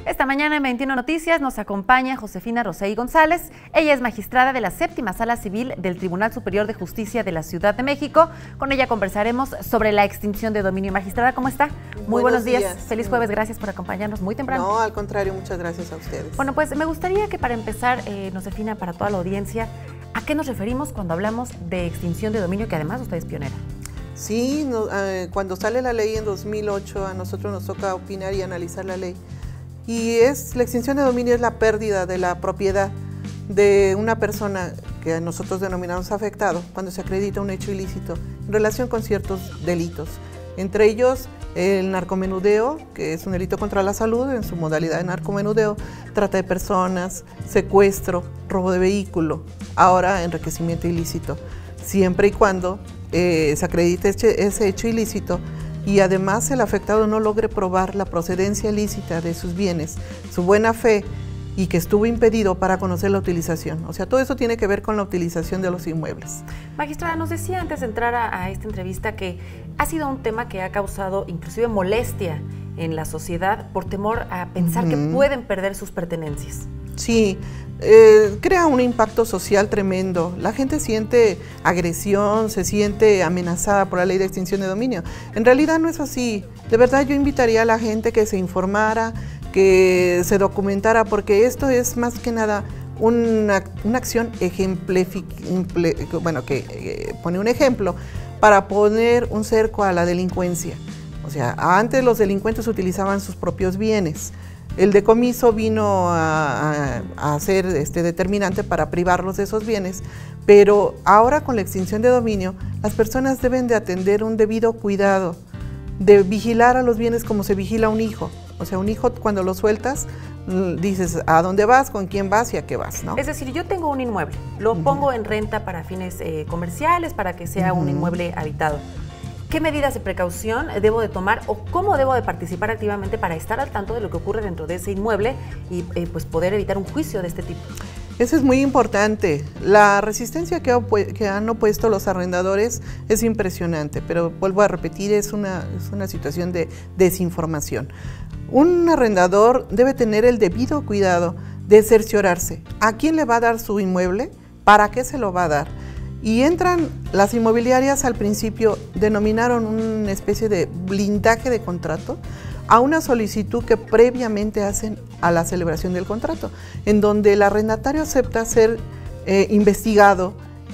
Esta mañana en 21 Noticias nos acompaña Josefina Rosey González. Ella es magistrada de la Séptima Sala Civil del Tribunal Superior de Justicia de la Ciudad de México. Con ella conversaremos sobre la extinción de dominio. Magistrada, ¿cómo está? Muy buenos días. Feliz jueves, gracias por acompañarnos muy temprano. No, al contrario, muchas gracias a ustedes. Bueno, pues me gustaría que para empezar nos defina para toda la audiencia a qué nos referimos cuando hablamos de extinción de dominio, que además usted es pionera. Sí, cuando sale la ley en 2008, a nosotros nos toca opinar y analizar la ley. Y la extinción de dominio es la pérdida de la propiedad de una persona que nosotros denominamos afectado cuando se acredita un hecho ilícito en relación con ciertos delitos. Entre ellos, el narcomenudeo, que es un delito contra la salud en su modalidad de narcomenudeo, trata de personas, secuestro, robo de vehículo, ahora enriquecimiento ilícito, siempre y cuando se acredite ese hecho ilícito y además el afectado no logre probar la procedencia ilícita de sus bienes, su buena fe y que estuvo impedido para conocer la utilización. O sea, todo eso tiene que ver con la utilización de los inmuebles. Magistrada, nos decía antes de entrar a esta entrevista que ha sido un tema que ha causado inclusive molestia en la sociedad por temor a pensar que pueden perder sus pertenencias. Sí, crea un impacto social tremendo. La gente siente agresión, se siente amenazada por la ley de extinción de dominio. En realidad no es así. De verdad yo invitaría a la gente que se informara, que se documentara, porque esto es más que nada una acción que pone un ejemplo para poner un cerco a la delincuencia. O sea, antes los delincuentes utilizaban sus propios bienes. El decomiso vino a ser determinante para privarlos de esos bienes, pero ahora con la extinción de dominio, las personas deben de atender un debido cuidado, de vigilar a los bienes como se vigila a un hijo. O sea, un hijo cuando lo sueltas, dices a dónde vas, con quién vas y a qué vas, ¿no? Es decir, yo tengo un inmueble, lo pongo en renta para fines comerciales, para que sea un inmueble habitado. ¿Qué medidas de precaución debo de tomar o cómo debo de participar activamente para estar al tanto de lo que ocurre dentro de ese inmueble y pues poder evitar un juicio de este tipo? Eso es muy importante. La resistencia que han opuesto los arrendadores es impresionante, pero vuelvo a repetir, es una situación de desinformación. Un arrendador debe tener el debido cuidado de cerciorarse a quién le va a dar su inmueble, para qué se lo va a dar. Y entran las inmobiliarias, al principio denominaron una especie de blindaje de contrato a una solicitud que previamente hacen a la celebración del contrato, en donde el arrendatario acepta ser investigado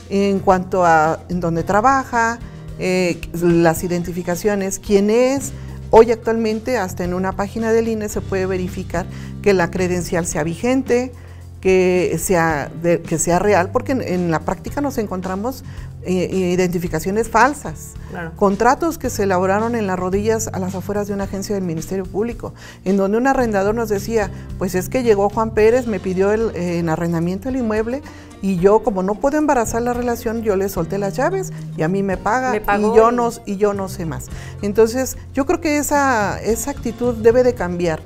en cuanto a en dónde trabaja, las identificaciones, quién es. Hoy actualmente hasta en una página del INE se puede verificar que la credencial sea vigente, que sea real, porque en la práctica nos encontramos identificaciones falsas, claro. Contratos que se elaboraron en las rodillas a las afueras de una agencia del Ministerio Público, en donde un arrendador nos decía, pues es que llegó Juan Pérez, me pidió en arrendamiento el inmueble y yo, como no puedo embarazar la relación, yo le solté las llaves y a mí me paga y yo no sé más. Entonces yo creo que esa actitud debe de cambiar.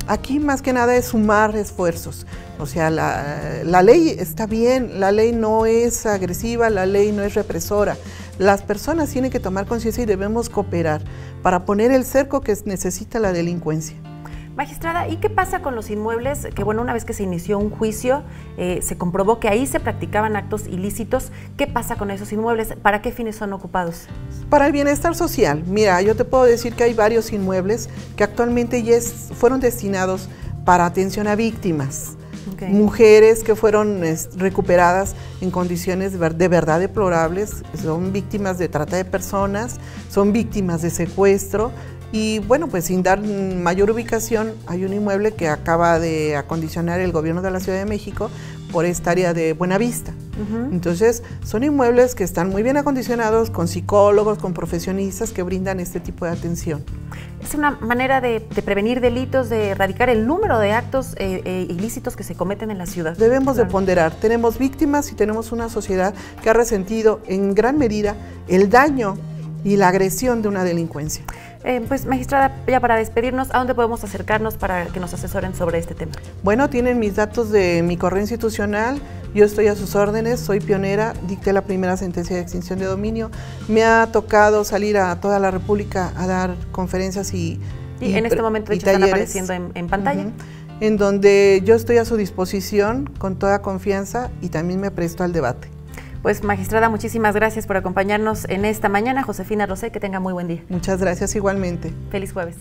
Aquí más que nada es sumar esfuerzos. O sea, la ley está bien, la ley no es agresiva, la ley no es represora. Las personas tienen que tomar conciencia y debemos cooperar para poner el cerco que necesita la delincuencia. Magistrada, ¿y qué pasa con los inmuebles que, bueno, una vez que se inició un juicio, se comprobó que ahí se practicaban actos ilícitos? ¿Qué pasa con esos inmuebles? ¿Para qué fines son ocupados? Para el bienestar social. Mira, yo te puedo decir que hay varios inmuebles que actualmente ya fueron destinados para atención a víctimas. Okay. Mujeres que fueron recuperadas en condiciones de verdad deplorables, son víctimas de trata de personas, son víctimas de secuestro. Y bueno, pues sin dar mayor ubicación, hay un inmueble que acaba de acondicionar el gobierno de la Ciudad de México por esta área de Buenavista. Entonces, son inmuebles que están muy bien acondicionados, con psicólogos, con profesionistas que brindan este tipo de atención. Es una manera de prevenir delitos, de erradicar el número de actos ilícitos que se cometen en la ciudad. Debemos de ponderar, tenemos víctimas y tenemos una sociedad que ha resentido en gran medida el daño y la agresión de una delincuencia. Pues, magistrada, ya para despedirnos, ¿a dónde podemos acercarnos para que nos asesoren sobre este tema? Bueno, tienen mis datos de mi correo institucional, yo estoy a sus órdenes, soy pionera, dicté la primera sentencia de extinción de dominio, me ha tocado salir a toda la República a dar conferencias y en este momento, de hecho, están apareciendo en pantalla. en donde yo estoy a su disposición con toda confianza y también me presto al debate. Pues magistrada, muchísimas gracias por acompañarnos en esta mañana. Josefina Rosé, que tenga muy buen día. Muchas gracias igualmente. Feliz jueves.